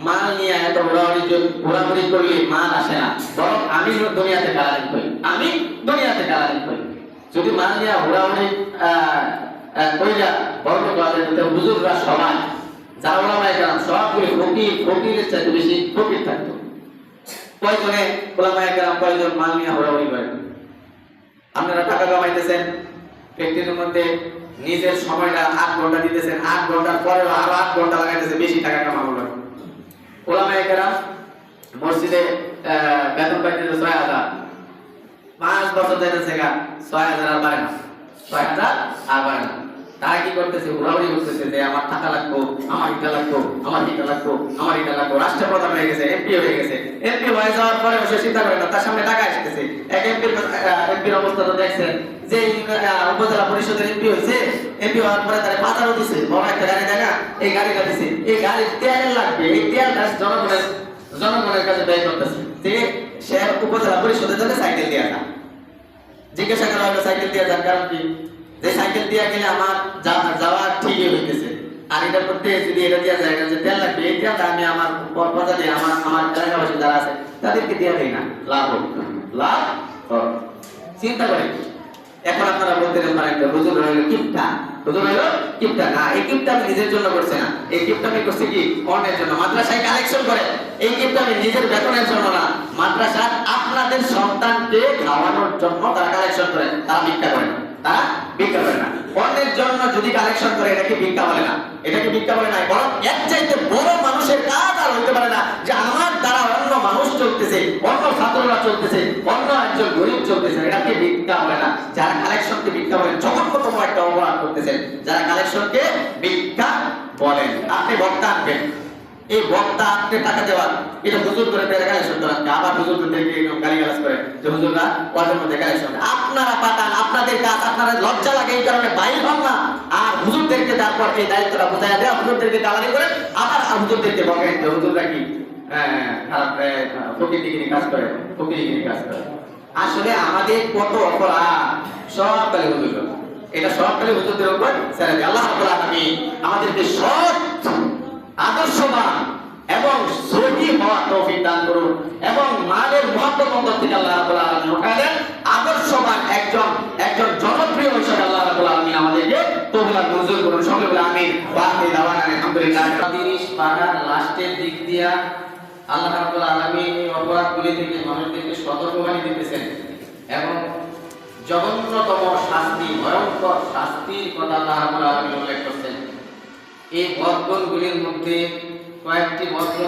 মাল নিয়ে এত ঘোরাঘুরি করলে মাল আসে না, বরং আমি দুনিয়াতে কালারিং করি, আমি দুনিয়াতে কালারিং করি। যদি মাল নিয়ে ঘোরাঘুরি কইরা বর্ণ করা যায়, তাহলে হুজুররা সবাই যারা ওলামায়ে কেরাম সবগুলি ফকিরের চাইতে বেশি ফকির থাকতো। কয়জনে ওলামায়ে কেরাম কয়জন মাল নিয়ে ঘোরাঘুরি করেন? আপনারা টাকা কামাইতেছেন, ফ্যাক্টরির মধ্যে নিজের সময়টা 8 ঘন্টা দিতেছেন, 8 ঘন্টার পরে আরো 8 ঘন্টা লাগাইতেছে বেশি টাকা কামানোর জন্য। ওলামায়ে কেরাম মসজিদে বেতন পাইতেছে 6000, 5 বছর যাইতেছে 6000 আর বাড়ে না, 6000 আর বাড়ে না। তারা কি করতেছে? ঘোরাঘুরি করতেছে যে আমার টাকা লাগবো, আমার এটা লাগবো, আমার এটা লাগবো, আমার এটা লাগবো। রাষ্ট্রপ্রধান হয়ে গেছে, এমপি হয়ে গেছে। এমপি হয়ে যাওয়ার পরে সে চিন্তা করে না, তার সামনে টাকা আসতেছে। এক এমপির অবস্থা তো দেখছেন, যে উপজেলা পরিষদের এমপি হয়েছে, এমপি হওয়ার পরে তারা পাতারও দিছে, বড় একটা গাড়ি দেয় না, এই গাড়িটা দিছে। এই গাড়ির তেল লাগবে, এই তেলটা জনগণের কাছে ব্যয় করতেছে। যে সে উপজেলা পরিষদের জন্য সাইকেল দিয়ে আসা। জিজ্ঞাসা করা হলো সাইকেল দিয়ে যান কারণ কি? যে সাইকেল দিয়ে গেলে আমার যাওয়া ঠিকই হইতেছে, আর এটা করতে যদি এটা দিয়ে যায় যে তেল লাগবে, এই তেলটা আমি আমার প্রজাতি আমার এলাকাবাসী যারা আছে তাদেরকে দিয়ে দেই না, লাভ হোক, লাভ হোক। চিন্তা করে এখন আপনারা বলতে পারেন হুজুর হইলো কিপটা, হুজুর হইলো কিপটা। না, এই কিপটা আমি নিজের জন্য করছি না, এই কিপটা আমি করছি কি অন্যের জন্য। মাদ্রাসায় কালেকশন করে, এই কিপটা আমি নিজের বেতনের জন্য না, মাদ্রাসা আপনাদের সন্তানকে খাওয়ানোর জন্য তারা কালেকশন করে, তারা ভিক্ষা করে না, তারা ভিক্ষা করে না। অন্যের জন্য যদি কালেকশন করে এটাকে ভিক্ষা বলে না, এটাকে ভিক্ষা বলে না, বরং এর চাইতে বড় মানুষের কাজ আর হইতে পারে না যে আমার দ্বারা অন্য মানুষ চলতেছে, অন্য ছাত্ররা চলতেছে, অন্য একজন গরিব চলতেছে, এটাকে ভিক্ষা বলে না। যারা কালেকশনকে ভিক্ষা বলেন জঘন্যতম একটা অপরাধ করতেছেন, যারা কালেকশনকে ভিক্ষা বলেন। আপনি বক্তা আনবেন, এই বক্তা আপনি টাকা দেওয়ার, এটা হুজুর করে কালেকশন করেন, আবার হুজুর গালিগালাজ করে যে হুজুররা ওয়াজের মধ্যে কালেকশন। আপনারা পাঠান, আপনাদের কাজ, আপনারা লজ্জা লাগে এই কারণে বাইর হন না, আর হুজুরদেরকে তারপর এই দায়িত্বটা বুঝাইয়া দেওয়া, হুজুরদেরকে গালাগালি করেন, আবার হুজুরদেরকে বলেন যে হুজুররা কি ফকিরগিরি কাজ করে, ফকিরগিরি কাজ করে। আসলে আমাদের কত অপরাধ সব কালে হুজুর, এটা সব কালে হুজুরদের উপর ছেড়ে দেয়। আল্লাহ রাব্বুল আলামিন আমাদেরকে সৎ, আদর্শবান এবং সহি হওয়ার তৌফিক দান করুন, এবং মালের মুহাব্বত অন্তর থেকে আল্লাহ রাব্বুল আলামিন উঠালেন আদর্শবান একজন জনপ্রিয় হিসেবে আল্লাহ রাব্বুল আলামিন আমাদেরকে কবুল আর মঞ্জুর করুন। সকলে বলে আমিন। ওয়াহিদ দাওয়ানা আলহামদুলিল্লাহ। 30 পারার লাস্টের দিক দিয়া আল্লাহ রাব্বুল আলামিন এই অপরাধগুলি থেকে মানুষদেরকে সতর্কবাণী দিতেছেন এবং জঘন্যতম শাস্তি, ভয়ঙ্কর শাস্তির কথা আল্লাহ রাব্বুল আলামিন উল্লেখ করছেন। এই বদগুণগুলির মধ্যে কয়েকটি বদগুণ